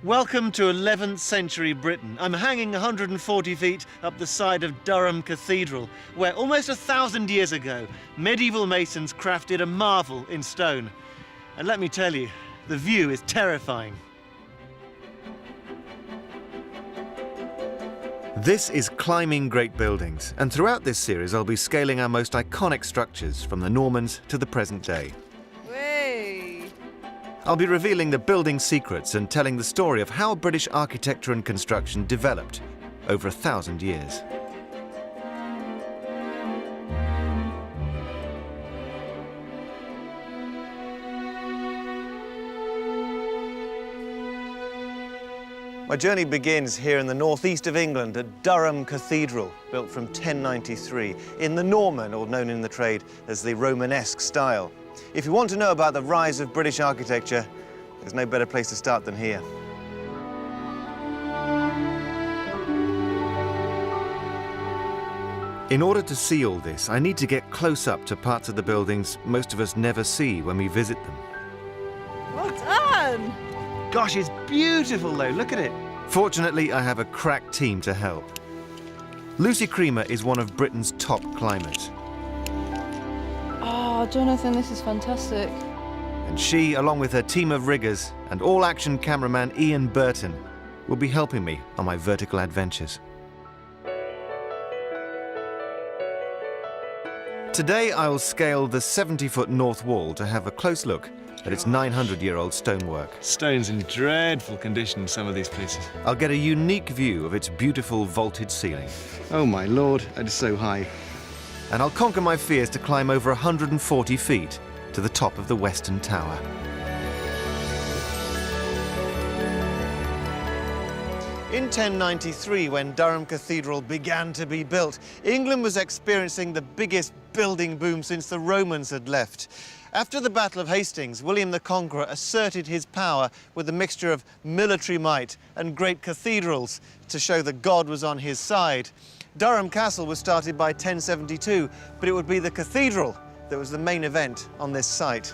Welcome to 11th century Britain. I'm hanging 140 feet up the side of Durham Cathedral, where almost 1,000 years ago, medieval masons crafted a marvel in stone. And let me tell you, the view is terrifying. This is Climbing Great Buildings, and throughout this series I'll be scaling our most iconic structures from the Normans to the present day. Way. I'll be revealing the building secrets and telling the story of how British architecture and construction developed over 1,000 years. My journey begins here in the northeast of England at Durham Cathedral, built from 1093, in the Norman, or known in the trade as the Romanesque style. If you want to know about the rise of British architecture, there's no better place to start than here. In order to see all this, I need to get close up to parts of the buildings most of us never see when we visit them. Well done! Gosh, it's beautiful though, look at it. Fortunately, I have a crack team to help. Lucy Creamer is one of Britain's top climbers. Oh, Jonathan, this is fantastic. And she, along with her team of riggers and all-action cameraman Ian Burton, will be helping me on my vertical adventures. Today, I'll scale the 70-foot north wall to have a close look at its 900-year-old stonework. Stone's in dreadful condition in some of these places. I'll get a unique view of its beautiful vaulted ceiling. Oh my lord, that is so high. And I'll conquer my fears to climb over 140 feet to the top of the Western Tower. In 1093, when Durham Cathedral began to be built, England was experiencing the biggest building boom since the Romans had left. After the Battle of Hastings, William the Conqueror asserted his power with a mixture of military might and great cathedrals to show that God was on his side. Durham Castle was started by 1072, but it would be the cathedral that was the main event on this site.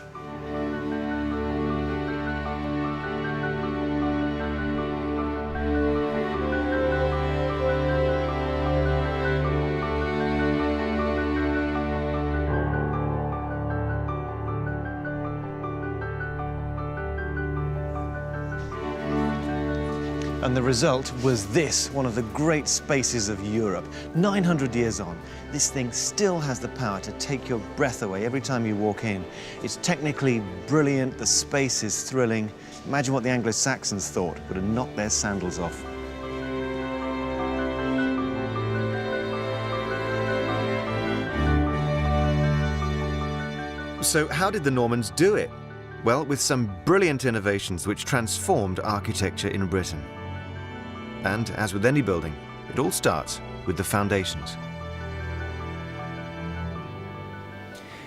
And the result was this, one of the great spaces of Europe. 900 years on, this thing still has the power to take your breath away every time you walk in. It's technically brilliant, the space is thrilling. Imagine what the Anglo-Saxons thought would have knocked their sandals off. So how did the Normans do it? Well, with some brilliant innovations which transformed architecture in Britain. And, as with any building, it all starts with the foundations.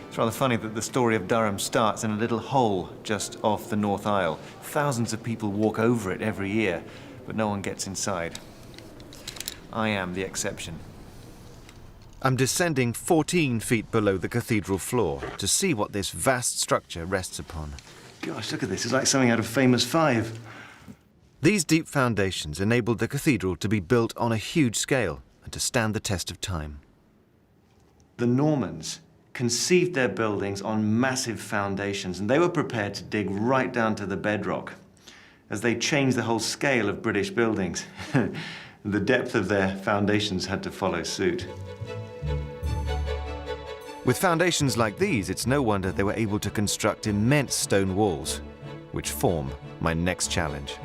It's rather funny that the story of Durham starts in a little hole just off the North Aisle. Thousands of people walk over it every year, but no one gets inside. I am the exception. I'm descending 14 feet below the cathedral floor to see what this vast structure rests upon. Gosh, look at this, it's like something out of Famous Five. These deep foundations enabled the cathedral to be built on a huge scale and to stand the test of time. The Normans conceived their buildings on massive foundations, and they were prepared to dig right down to the bedrock as they changed the whole scale of British buildings. The depth of their foundations had to follow suit. With foundations like these, it's no wonder they were able to construct immense stone walls, which form my next challenge.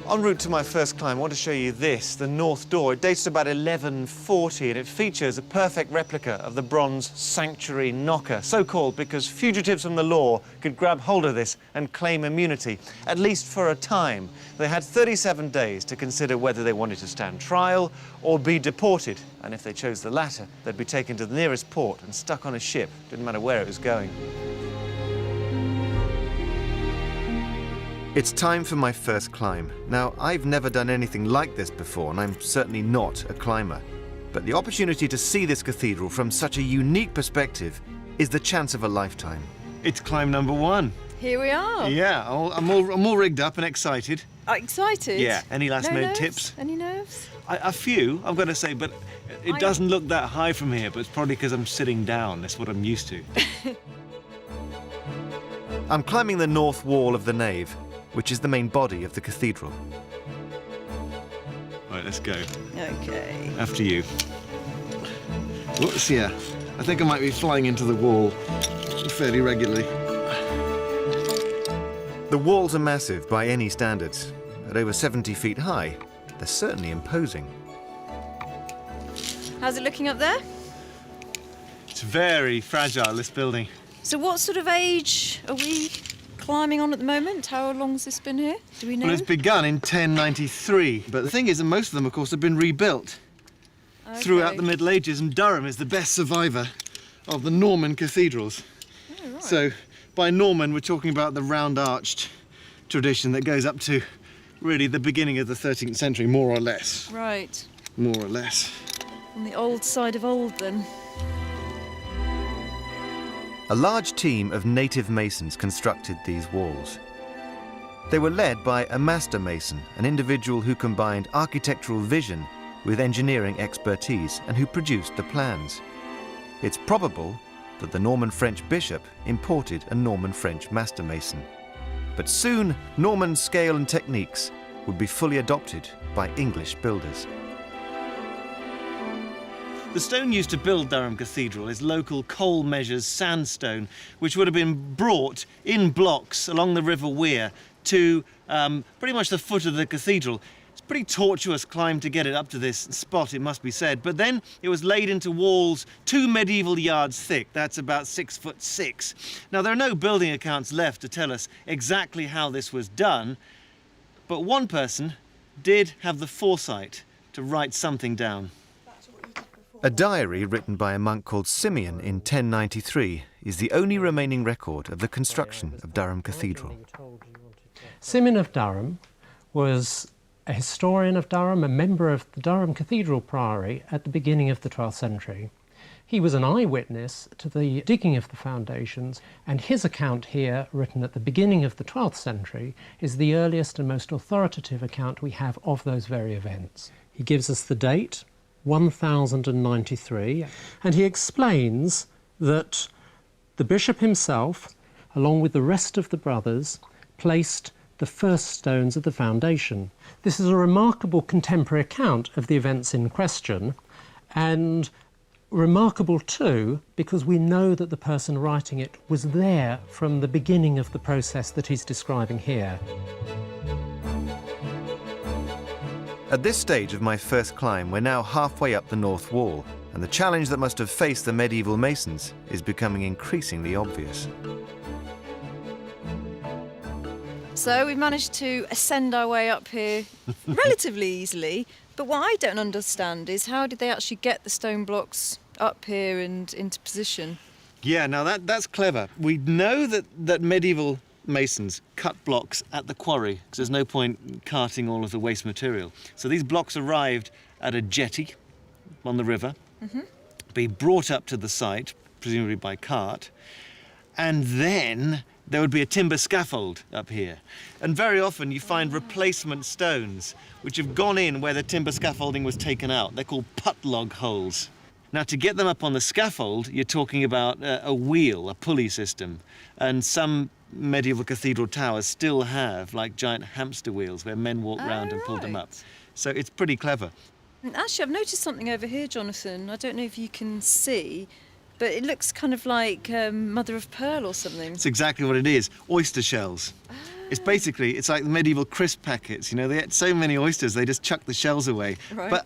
En route to my first climb, I want to show you this, the north door. It dates to about 1140, and it features a perfect replica of the bronze sanctuary knocker, so called because fugitives from the law could grab hold of this and claim immunity, at least for a time. They had 37 days to consider whether they wanted to stand trial or be deported, and if they chose the latter, they'd be taken to the nearest port and stuck on a ship. Didn't matter where it was going. It's time for my first climb. Now, I've never done anything like this before, and I'm certainly not a climber. But the opportunity to see this cathedral from such a unique perspective is the chance of a lifetime. It's climb number one. Here we are. Yeah, I'm all rigged up and excited. Excited? Yeah. Any last minute nerves? tips? Any nerves? A few, I've got to say, but it doesn't look that high from here, but it's probably because I'm sitting down. That's what I'm used to. I'm climbing the north wall of the nave, which is the main body of the cathedral. Right, let's go. Okay. After you. Whoops, yeah. I think I might be flying into the wall fairly regularly. The walls are massive by any standards. At over 70 feet high, they're certainly imposing. How's it looking up there? It's very fragile, this building. So what sort of age are we climbing on at the moment? How long's this been here? Do we know? Well, it's begun in 1093, but the thing is that most of them, of course, have been rebuilt throughout the Middle Ages, and Durham is the best survivor of the Norman cathedrals. Oh, right. So, by Norman, we're talking about the round-arched tradition that goes up to really the beginning of the 13th century, more or less. Right. More or less. On the old side of old, then. A large team of native masons constructed these walls. They were led by a master mason, an individual who combined architectural vision with engineering expertise and who produced the plans. It's probable that the Norman French bishop imported a Norman French master mason. But soon, Norman scale and techniques would be fully adopted by English builders. The stone used to build Durham Cathedral is local coal measures sandstone, which would have been brought in blocks along the River Wear to pretty much the foot of the cathedral. It's a pretty tortuous climb to get it up to this spot, it must be said. But then it was laid into walls 2 medieval yards thick. That's about 6'6". Now, there are no building accounts left to tell us exactly how this was done, but one person did have the foresight to write something down. A diary written by a monk called Simeon in 1093 is the only remaining record of the construction of Durham Cathedral. Simeon of Durham was a historian of Durham, a member of the Durham Cathedral Priory at the beginning of the 12th century. He was an eyewitness to the digging of the foundations, and his account here, written at the beginning of the 12th century, is the earliest and most authoritative account we have of those very events. He gives us the date, 1093, and he explains that the bishop himself, along with the rest of the brothers, placed the first stones of the foundation. This is a remarkable contemporary account of the events in question, and remarkable too because we know that the person writing it was there from the beginning of the process that he's describing here. At this stage of my first climb, we're now halfway up the north wall, and the challenge that must have faced the medieval masons is becoming increasingly obvious. So we've managed to ascend our way up here relatively easily, but what I don't understand is how did they actually get the stone blocks up here and into position? Yeah, now that's clever. We know that medieval masons cut blocks at the quarry because there's no point carting all of the waste material. So these blocks arrived at a jetty on the river, be brought up to the site, presumably by cart, and then there would be a timber scaffold up here. And very often you find replacement stones which have gone in where the timber scaffolding was taken out. They're called putt-log holes. Now, to get them up on the scaffold, you're talking about a wheel, a pulley system. And some medieval cathedral towers still have, like, giant hamster wheels where men walk round and pull them up. So it's pretty clever. And actually, I've noticed something over here, Jonathan. I don't know if you can see, but it looks kind of like mother of pearl or something. It's exactly what it is. Oyster shells. It's basically, it's like the medieval crisp packets. You know, they had so many oysters, they just chucked the shells away. Right.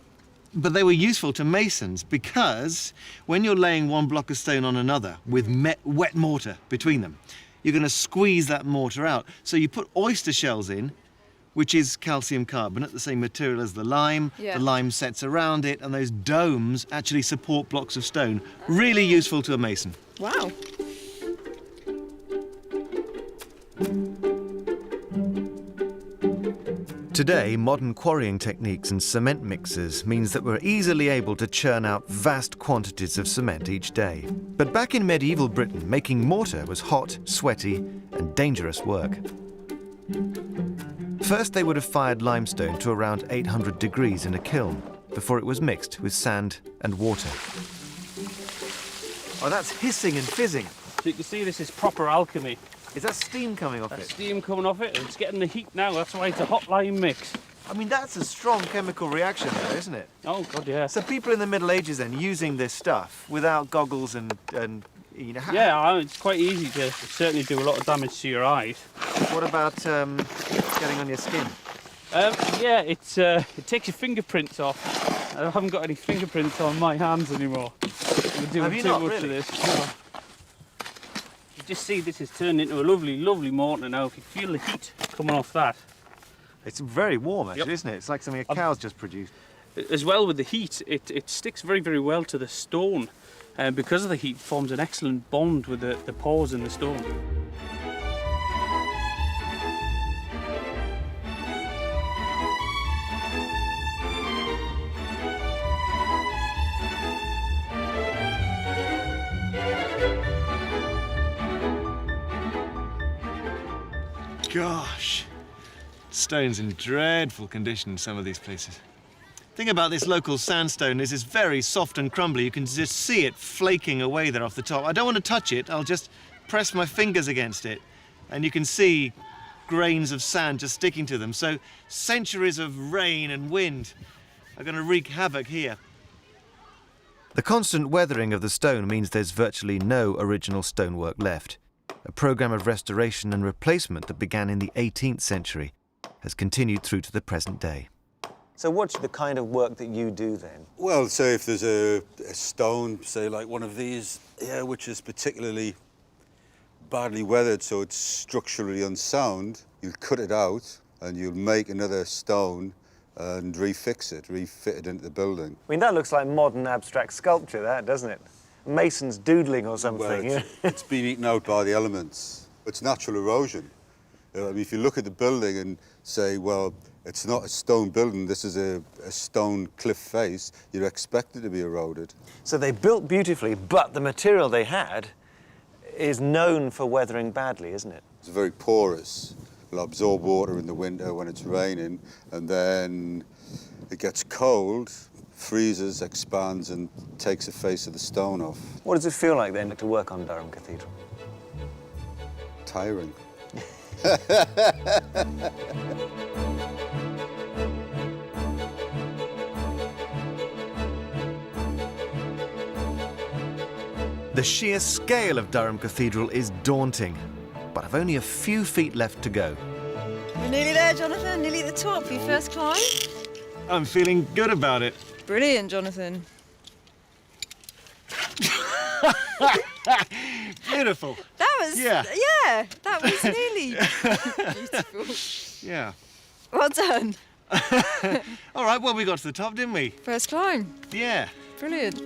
But they were useful to masons because when you're laying one block of stone on another with wet mortar between them, you're going to squeeze that mortar out. So you put oyster shells in, which is calcium carbonate, the same material as the lime. Yeah. The lime sets around it, and those domes actually support blocks of stone. Really useful to a mason. Wow. Today, modern quarrying techniques and cement mixers means that we're easily able to churn out vast quantities of cement each day. But back in medieval Britain, making mortar was hot, sweaty, and dangerous work. First, they would have fired limestone to around 800 degrees in a kiln before it was mixed with sand and water. Oh, that's hissing and fizzing. So you can see this is proper alchemy. Is that steam coming off That's it? steam coming off it, and it's getting the heat now. That's why it's a hot lime mix. I mean, that's a strong chemical reaction there, isn't it? Oh, God, yeah. So people in the Middle Ages then using this stuff without goggles and you know... Yeah, it's quite easy to certainly do a lot of damage to your eyes. What about getting on your skin? Yeah, it takes your fingerprints off. I haven't got any fingerprints on my hands anymore. We're doing Have you too not, much really? of this. No. You just see this has turned into a lovely, lovely mortar now. If you feel the heat coming off that. It's very warm, actually, Yep. isn't it? It's like something a cow's just produced. As well with the heat, it sticks very, very well to the stone. And because of the heat, forms an excellent bond with the pores in the stone. Gosh, stone's in dreadful condition in some of these places. The thing about this local sandstone is it's very soft and crumbly. You can just see it flaking away there off the top. I don't want to touch it. I'll just press my fingers against it. And you can see grains of sand just sticking to them. So centuries of rain and wind are going to wreak havoc here. The constant weathering of the stone means there's virtually no original stonework left. A programme of restoration and replacement that began in the 18th century has continued through to the present day. So what's the kind of work that you do then? Well, say if there's a stone, say like one of these here, which is particularly badly weathered, so it's structurally unsound, you'll cut it out and you'll make another stone and refit it into the building. I mean, that looks like modern abstract sculpture, that, doesn't it? Mason's doodling or something. Well, it's been eaten out by the elements. It's natural erosion. I mean, if you look at the building and say, well, it's not a stone building, this is a stone cliff face, you'd expect it to be eroded. So they built beautifully, but the material they had is known for weathering badly, isn't it? It's very porous. It'll absorb water in the winter when it's raining, and then it gets cold, freezes, expands, and takes the face of the stone off. What does it feel like then to work on Durham Cathedral? Tiring. The sheer scale of Durham Cathedral is daunting, but I've only a few feet left to go. We're nearly there, Jonathan, nearly at the top. Your first climb? I'm feeling good about it. Brilliant, Jonathan. Beautiful. That was, Yeah. That was nearly beautiful. Yeah. Well done. All right, well, we got to the top, didn't we? First climb. Yeah. Brilliant.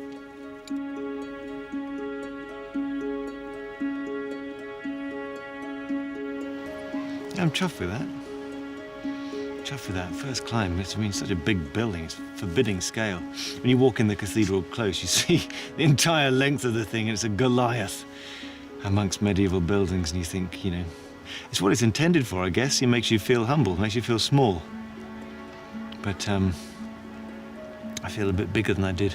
I'm chuffed with that. Chuffed with that first climb. It's, I mean, such a big building. It's forbidding scale. When you walk in the cathedral close, you see the entire length of the thing, and it's a Goliath amongst medieval buildings, and you think, you know, it's what it's intended for, I guess. It makes you feel humble, makes you feel small. But I feel a bit bigger than I did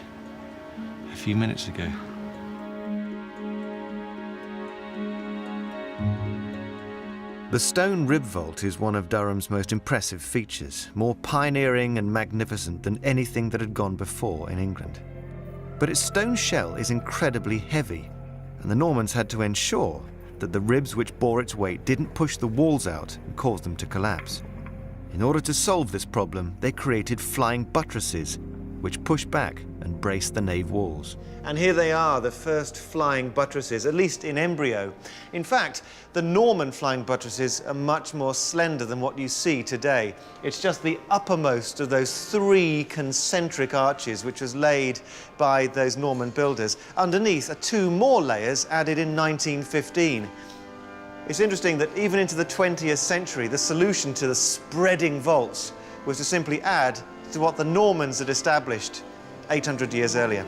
a few minutes ago. The stone rib vault is one of Durham's most impressive features, more pioneering and magnificent than anything that had gone before in England. But its stone shell is incredibly heavy, and the Normans had to ensure that the ribs which bore its weight didn't push the walls out and cause them to collapse. In order to solve this problem, they created flying buttresses, which push back and brace the nave walls. And here they are, the first flying buttresses, at least in embryo. In fact, the Norman flying buttresses are much more slender than what you see today. It's just the uppermost of those three concentric arches which was laid by those Norman builders. Underneath are two more layers added in 1915. It's interesting that even into the 20th century, the solution to the spreading vaults was to simply add to what the Normans had established 800 years earlier.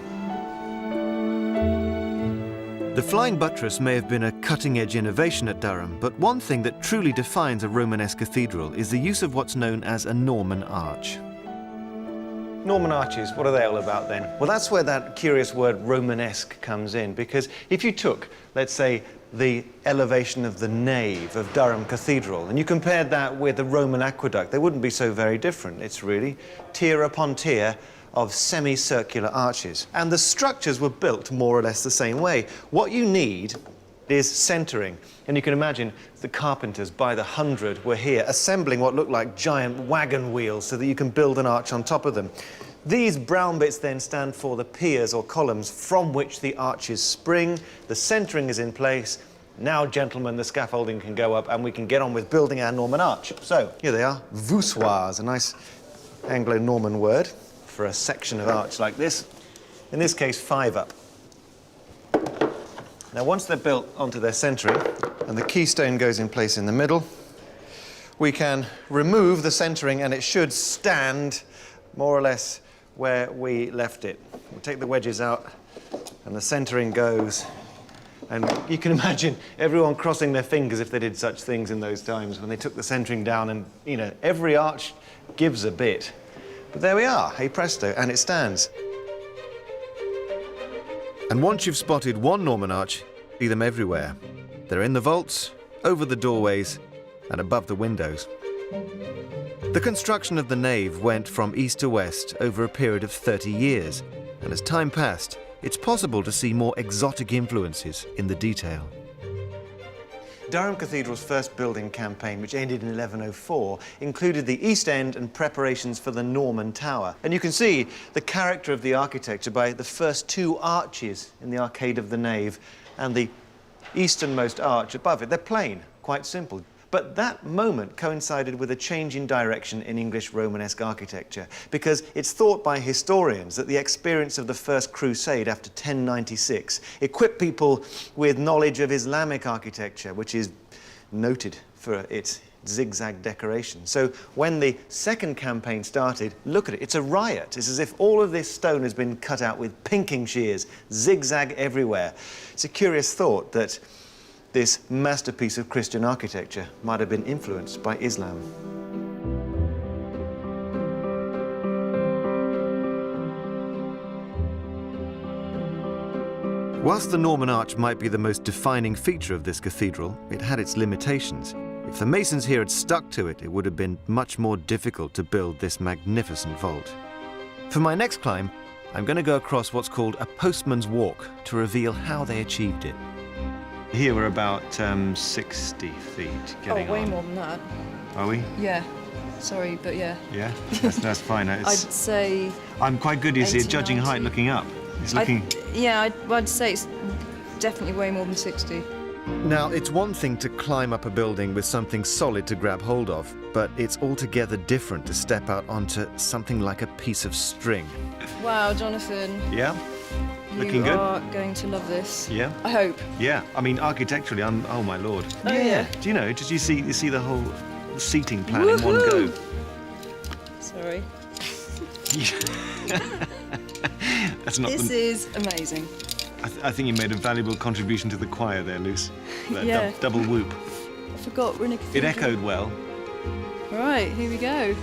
The flying buttress may have been a cutting-edge innovation at Durham, but one thing that truly defines a Romanesque cathedral is the use of what's known as a Norman arch. Norman arches, what are they all about then? Well, that's where that curious word Romanesque comes in, because if you took, let's say, the elevation of the nave of Durham Cathedral, and you compared that with the Roman aqueduct, they wouldn't be so very different. It's really tier upon tier of semicircular arches. And the structures were built more or less the same way. What you need is centering. And you can imagine the carpenters by the hundred were here assembling what looked like giant wagon wheels so that you can build an arch on top of them. These brown bits then stand for the piers or columns from which the arches spring. The centering is in place. Now, gentlemen, the scaffolding can go up and we can get on with building our Norman arch. So, here they are, voussoirs, a nice Anglo-Norman word for a section of arch like this. In this case, 5 up. Now, once they're built onto their centering and the keystone goes in place in the middle, we can remove the centering and it should stand more or less where we left it. We'll take the wedges out and the centering goes. And you can imagine everyone crossing their fingers if they did such things in those times when they took the centering down, and, you know, every arch gives a bit. But there we are, hey presto, and it stands. And once you've spotted one Norman arch, see them everywhere. They're in the vaults, over the doorways, and above the windows. The construction of the nave went from east to west over a period of 30 years, and as time passed, it's possible to see more exotic influences in the detail. Durham Cathedral's first building campaign, which ended in 1104, included the east end and preparations for the Norman Tower. And you can see the character of the architecture by the first 2 arches in the arcade of the nave and the easternmost arch above it. They're plain, quite simple. But that moment coincided with a change in direction in English Romanesque architecture, because it's thought by historians that the experience of the First Crusade after 1096 equipped people with knowledge of Islamic architecture, which is noted for its zigzag decoration. So when the second campaign started, look at it, it's a riot. It's as if all of this stone has been cut out with pinking shears, zigzag everywhere. It's a curious thought that this masterpiece of Christian architecture might have been influenced by Islam. Whilst the Norman arch might be the most defining feature of this cathedral, it had its limitations. If the masons here had stuck to it, it would have been much more difficult to build this magnificent vault. For my next climb, I'm going to go across what's called a postman's walk to reveal how they achieved it. Here we're about 60 feet getting way on. more than that. Are we? Yeah. Sorry, but yeah. Yeah, that's fine. I'd say... I'm quite good, you see, at 80, judging 90. height looking up. It's looking... I'd say it's definitely way more than 60. Now, it's one thing to climb up a building with something solid to grab hold of, but it's altogether different to step out onto something like a piece of string. Wow, Jonathan. Yeah? Looking good? You are going to love this. Yeah? I hope. Yeah, I mean, architecturally, oh my lord. Oh, yeah. Do you know, just you see the whole seating plan in one go. Sorry. That's not This is amazing. I think you made a valuable contribution to the choir there, Luce. That Yeah. double whoop. I forgot we're in a It cathedral. echoed well. Right, here we go.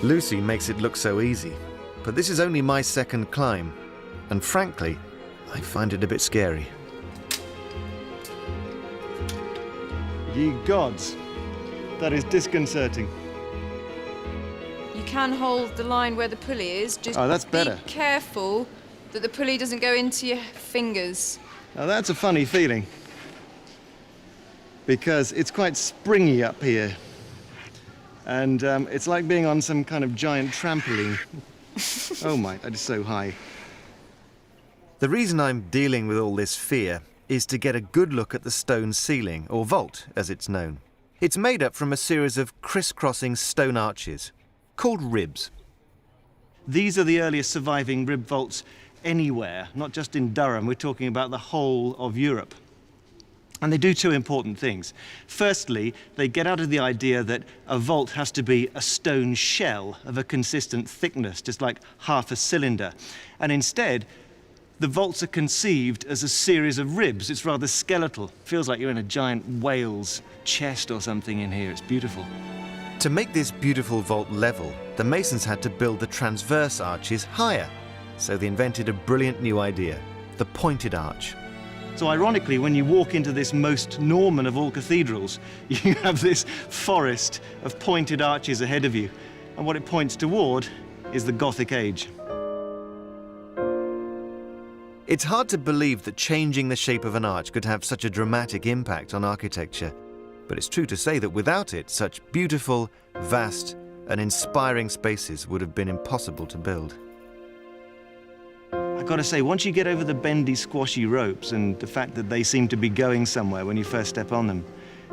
Lucy makes it look so easy, but this is only my second climb, and frankly, I find it a bit scary. Ye gods, that is disconcerting. You can hold the line where the pulley is. Just Oh, that's better. Be careful that the pulley doesn't go into your fingers. Now that's a funny feeling, because it's quite springy up here, and it's like being on some kind of giant trampoline. Oh my, that is so high. The reason I'm dealing with all this fear is to get a good look at the stone ceiling, or vault as it's known. It's made up from a series of crisscrossing stone arches, called ribs. These are the earliest surviving rib vaults anywhere, not just in Durham. We're talking about the whole of Europe. And they do 2 important things. Firstly, they get out of the idea that a vault has to be a stone shell of a consistent thickness, just like half a cylinder. And instead, the vaults are conceived as a series of ribs. It's rather skeletal. Feels like you're in a giant whale's chest or something in here. It's beautiful. To make this beautiful vault level, the masons had to build the transverse arches higher. So they invented a brilliant new idea, the pointed arch. So ironically, when you walk into this most Norman of all cathedrals, you have this forest of pointed arches ahead of you. And what it points toward is the Gothic age. It's hard to believe that changing the shape of an arch could have such a dramatic impact on architecture. But it's true to say that without it, such beautiful, vast, and inspiring spaces would have been impossible to build. I've got to say, once you get over the bendy, squashy ropes and the fact that they seem to be going somewhere when you first step on them,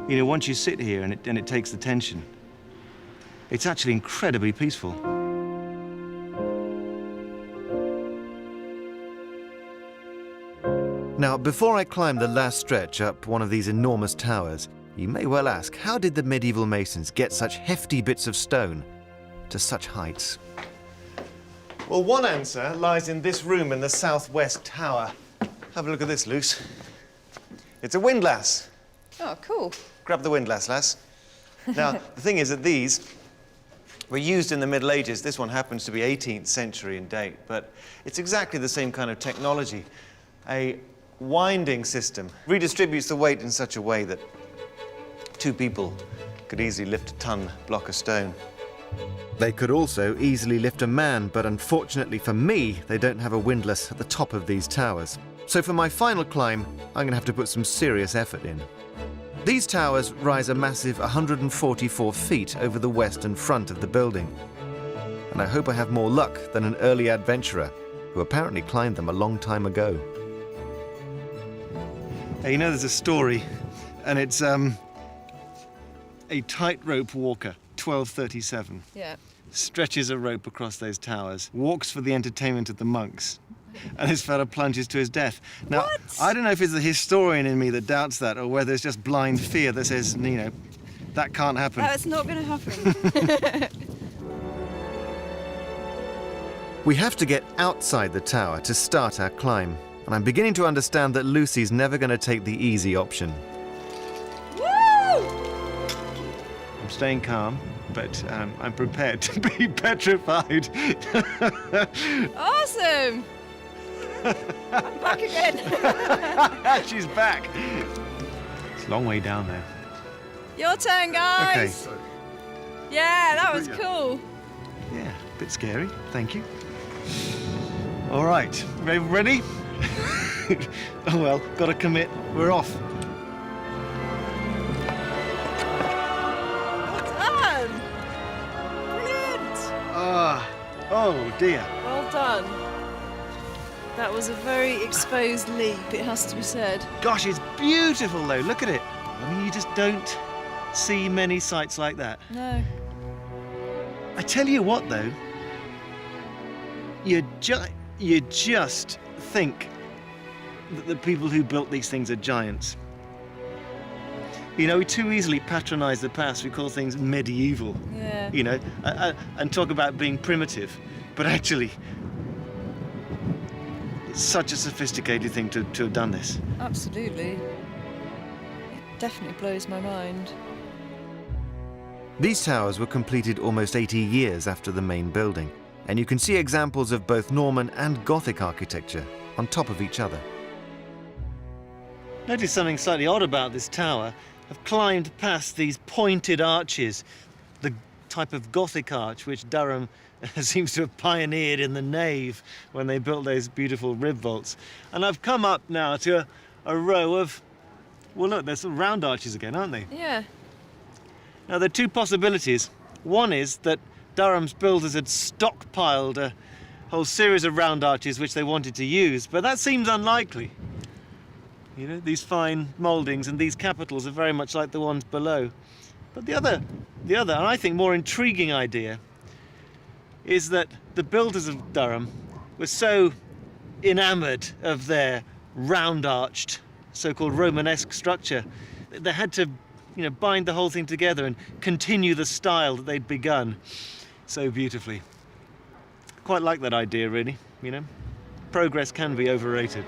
you know, once you sit here and it takes the tension, it's actually incredibly peaceful. Now, before I climb the last stretch up one of these enormous towers, you may well ask, how did the medieval masons get such hefty bits of stone to such heights? Well, one answer lies in this room in the southwest tower. Have a look at this, Luce. It's a windlass. Oh, cool. Grab the windlass, lass. Now, the thing is that these were used in the Middle Ages. This one happens to be 18th century in date, but it's exactly the same kind of technology. A winding system redistributes the weight in such a way that two people could easily lift a ton block of stone. They could also easily lift a man, but unfortunately for me, they don't have a windlass at the top of these towers. So for my final climb, I'm going to have to put some serious effort in. These towers rise a massive 144 feet over the western front of the building. And I hope I have more luck than an early adventurer who apparently climbed them a long time ago. Hey, you know, there's a story, and it's a tightrope walker, 1237. Yeah. Stretches a rope across those towers, walks for the entertainment of the monks, and this fella plunges to his death. Now, What? I don't know if it's the historian in me that doubts that, or whether it's just blind fear that says, you know, that can't happen. That's not going to happen. We have to get outside the tower to start our climb, and I'm beginning to understand that Lucy's never going to take the easy option. Woo! I'm staying calm, but I'm prepared to be petrified. Awesome! I'm back again. She's back. It's a long way down there. Your turn, guys. Okay. Yeah, that was cool. Yeah, a bit scary. Thank you. All right, ready? Oh well, gotta commit. We're off. Well done. Brilliant. Oh dear. Well done. That was a very exposed leap, it has to be said. Gosh, it's beautiful though. Look at it. I mean, you just don't see many sights like that. No. I tell you what though, you just think that the people who built these things are giants. You know, we too easily patronize the past. We call things medieval, Yeah. you know, and talk about being primitive. But actually, it's such a sophisticated thing to have done this. Absolutely. It definitely blows my mind. These towers were completed almost 80 years after the main building, and you can see examples of both Norman and Gothic architecture on top of each other. Notice something slightly odd about this tower. I've climbed past these pointed arches, the type of Gothic arch which Durham seems to have pioneered in the nave when they built those beautiful rib vaults. And I've come up now to a row of, well look, there's some round arches again, aren't they? Yeah. Now there are two possibilities. One is that Durham's builders had stockpiled a whole series of round arches which they wanted to use, but that seems unlikely. You know, these fine mouldings and these capitals are very much like the ones below. But the other, and I think more intriguing idea is that the builders of Durham were so enamoured of their round-arched, so-called Romanesque structure that they had to, you know, bind the whole thing together and continue the style that they'd begun so beautifully. Quite like that idea, really, you know. progress can be overrated.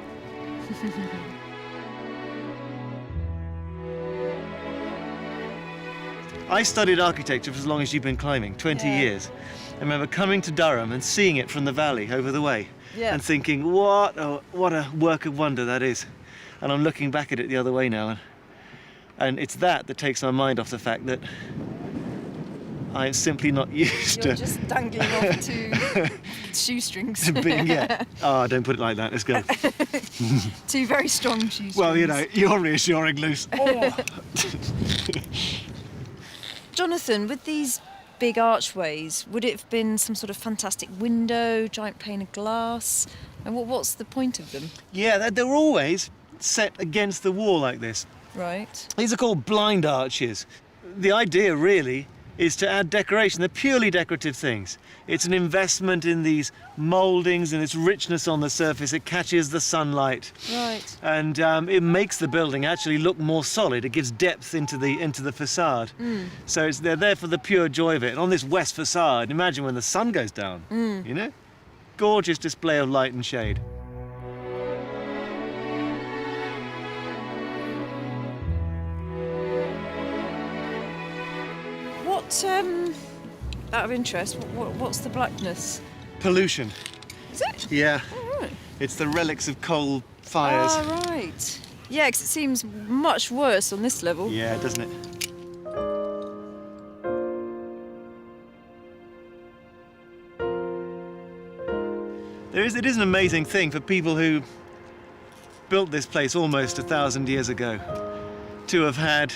I studied architecture for as long as you've been climbing, 20 Yeah. years. I remember coming to Durham and seeing it from the valley over the way Yeah. and thinking, what a work of wonder that is. And I'm looking back at it the other way now, and it's that takes my mind off the fact that I'm simply not used You're to just dangling off to shoestrings. being, yeah. Oh, don't put it like that, let's go. Two very strong shoestrings. Well, you know, you're reassuring, Luce. Oh. Jonathan, with these big archways, would it have been some sort of fantastic window, giant pane of glass? And what's the point of them? Yeah, they're always set against the wall like this. Right. These are called blind arches. The idea really is to add decoration. They're purely decorative things. It's an investment in these mouldings and its richness on the surface. It catches the sunlight. Right. And it makes the building actually look more solid. It gives depth into the facade. So they're there for the pure joy of it. And on this west facade, imagine when the sun goes down, you know? Gorgeous display of light and shade. What, out of interest, what's the blackness? Pollution. Is it? Yeah. Oh, right. It's the relics of coal fires. Ah, right. Yeah, because it seems much worse on this level. Yeah, doesn't it? It is an amazing thing for people who built this place almost 1,000 years ago to have had,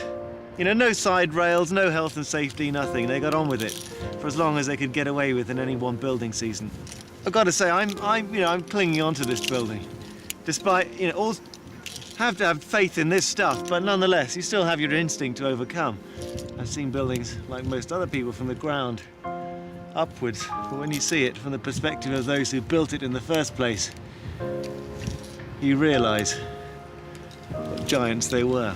you know, no side rails, no health and safety, nothing. They got on with it for as long as they could get away with in any one building season. I've got to say, I'm clinging on to this building, despite, you know, all have to have faith in this stuff, but nonetheless, you still have your instinct to overcome. I've seen buildings like most other people from the ground upwards, but when you see it from the perspective of those who built it in the first place, you realise what giants they were.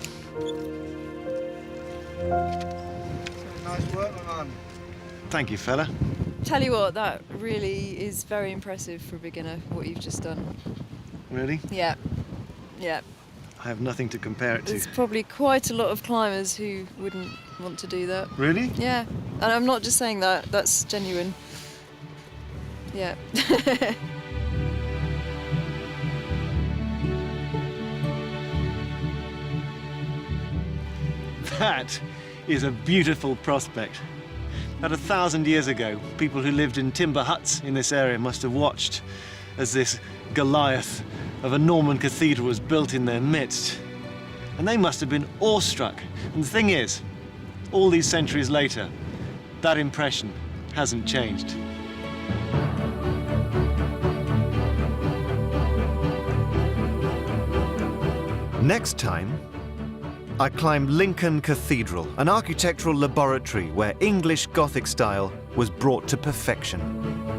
Nice work, my man. Thank you, fella. Tell you what, that really is very impressive for a beginner, what you've just done. Really? Yeah. Yeah. I have nothing to compare it to. There's probably quite a lot of climbers who wouldn't want to do that. Really? Yeah. And I'm not just saying that, that's genuine. Yeah. That is a beautiful prospect. About 1,000 years ago, people who lived in timber huts in this area must have watched as this Goliath of a Norman cathedral was built in their midst. And they must have been awestruck. And the thing is, all these centuries later, that impression hasn't changed. Next time, I climb Lincoln Cathedral, an architectural laboratory where English Gothic style was brought to perfection.